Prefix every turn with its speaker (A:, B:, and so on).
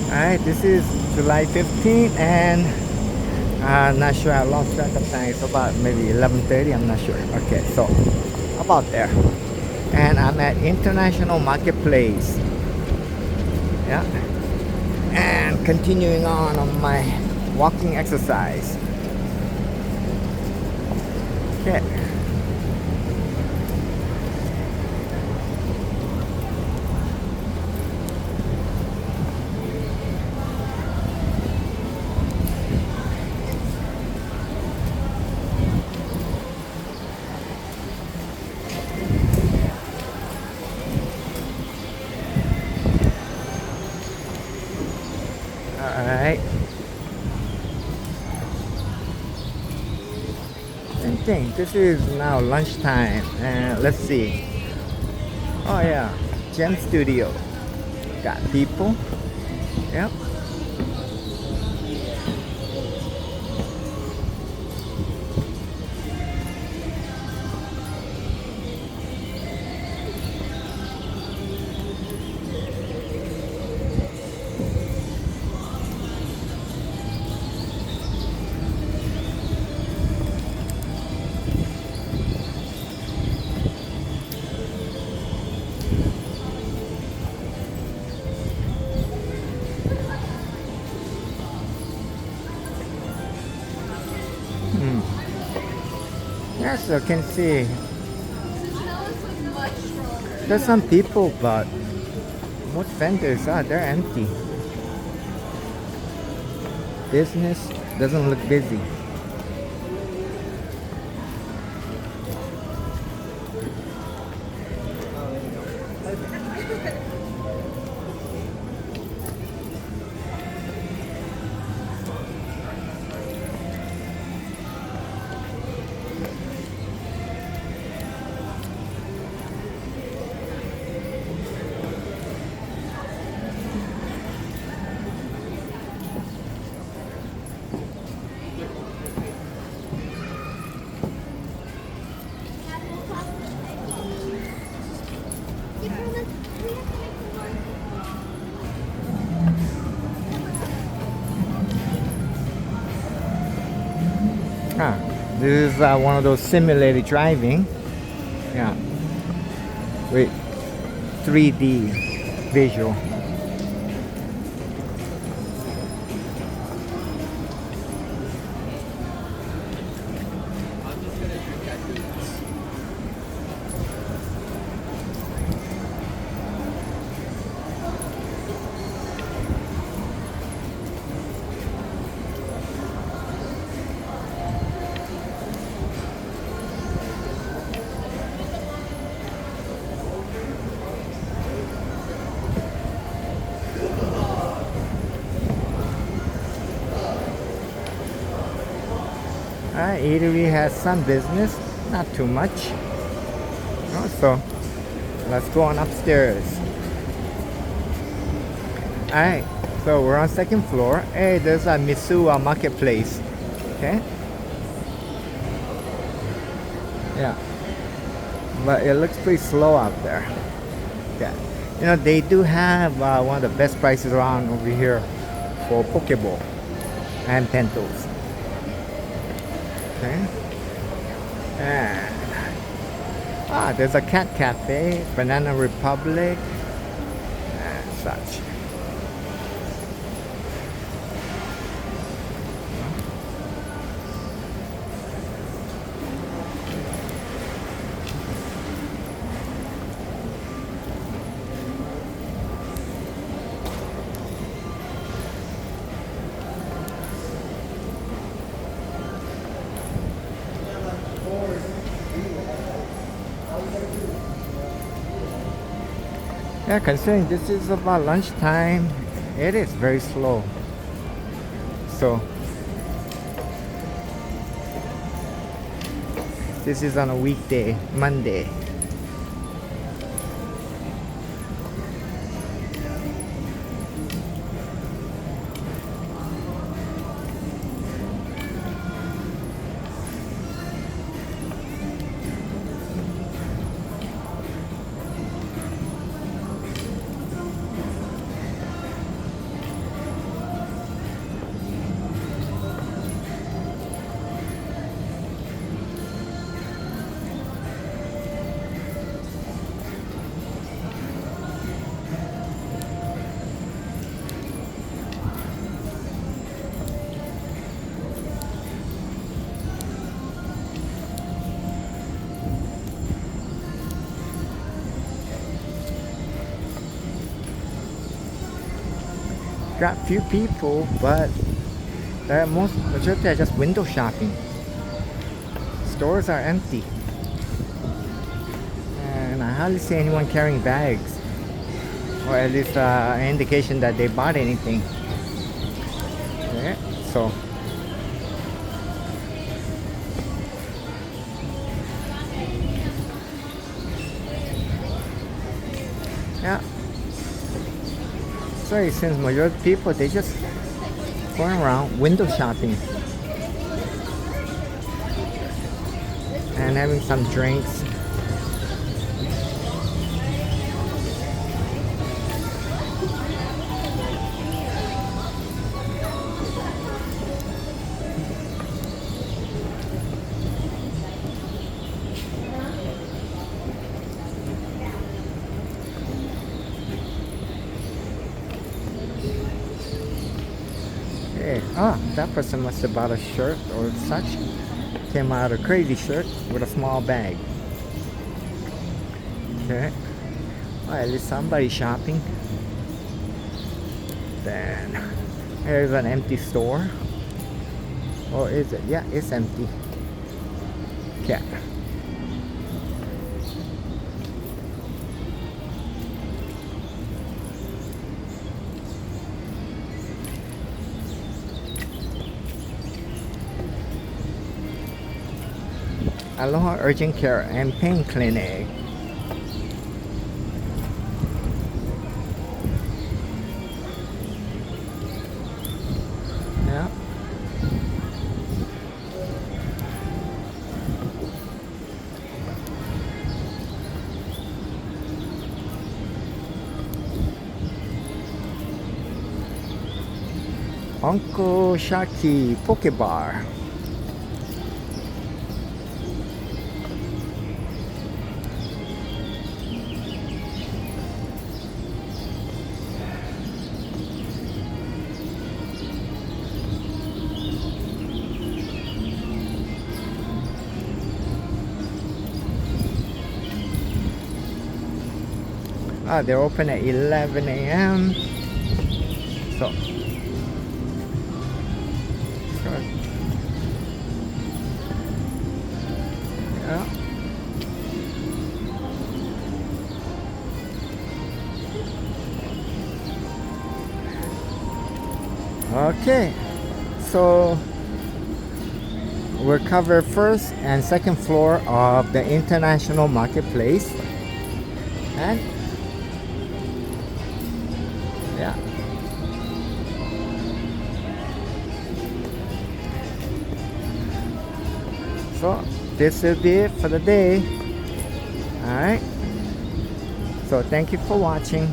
A: Alright, this is July 15th and I'm not sure, I lost track of time. It's about maybe 11:30, I'm not sure. Okay, so about there. And I'm at International Marketplace. Yeah. And continuing on my walking exercise. Okay. Alright. Same thing. This is now lunchtime. And let's see. Oh yeah. Gem Studio. Got people. Yep. Yes, I can see. There's some people, but most vendors are they're empty. Business doesn't look busy. Ah, this is one of those simulated driving. Yeah. With 3D visual. Eatery has some business, not too much. So let's go on upstairs. Alright, so we're on second floor. Hey, there's a Misua marketplace. Okay. Yeah. But it looks pretty slow out there. Yeah. You know, they do have one of the best prices around over here for Pokeball and Pentos. Okay. And there's a cat cafe, Banana Republic, and such. Yeah, considering this is about lunchtime, it is very slow. So this is on a weekday, Monday. got few people, but the majority are just window shopping. Stores are empty, and I hardly see anyone carrying bags, or at least an indication that they bought anything. Okay, so yeah. So it seems majority of people, they just going around window shopping and having some drinks. Okay. Ah, that person must have bought a shirt or such. Came out a crazy shirt with a small bag. Okay. Well, at least somebody shopping. Then here's an empty store. Or is it? Yeah, it's empty. Okay. Aloha Urgent Care and Pain Clinic. Yeah. Uncle Shaki Poke Bar. They're open at 11 a.m. So, yeah. Okay, so we're covered first and second floor of the International Marketplace, and yeah. So this will be it for the day. Alright. So thank you for watching.